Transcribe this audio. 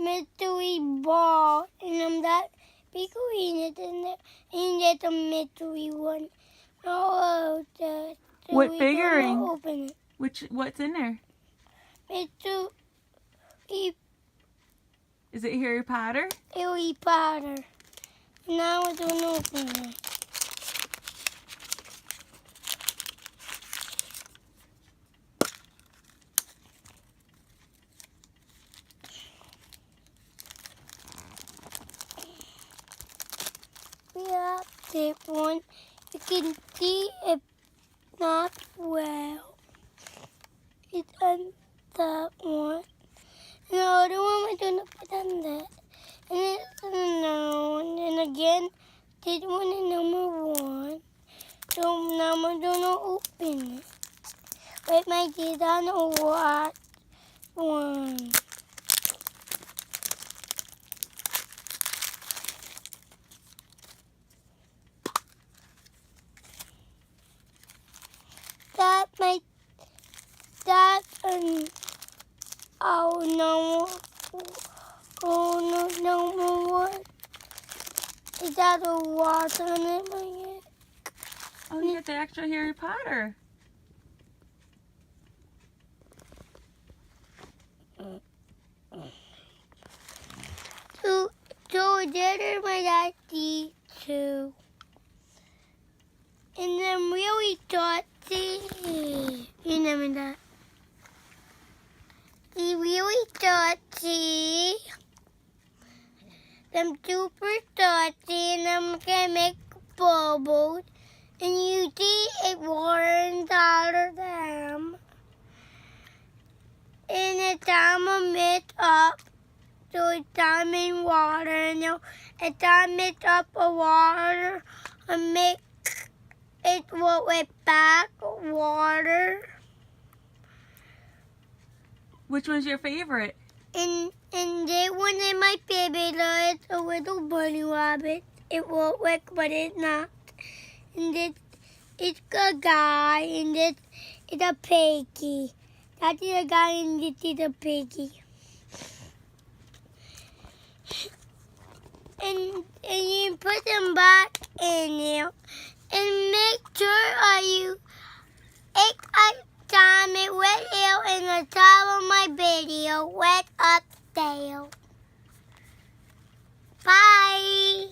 mystery ball, and I'm that big in it, and that's a mystery one. Oh, what figurine? Open it. What's in there? Mystery. Is it Harry Potter? Harry Potter. Now I don't open it. We have this one. You can see it not well. It's on that one. And the other one we're going to put on that. And it's another one. And again, this one is number one. So now I'm going to open it. With my kids on the white one. Number one. Is that a water on it, my head? Oh, you got the extra Harry Potter. So that is my daddy too. And I'm really dirty. You know that. He's really dirty. I'm super dirty, and I'm gonna make bubbles. And you see it runs out of them. And it's time to mix up. So it's time in water. And it's time to mix up the water and make it with back water. Which one's your favorite? And that one is my favorite. It's a little bunny rabbit. It won't work, but it's not. And it's a guy, and it's a piggy. That is a guy, and this is a piggy. And you put them back in there. And make sure you time it right here in the top of my video, right up there. Bye.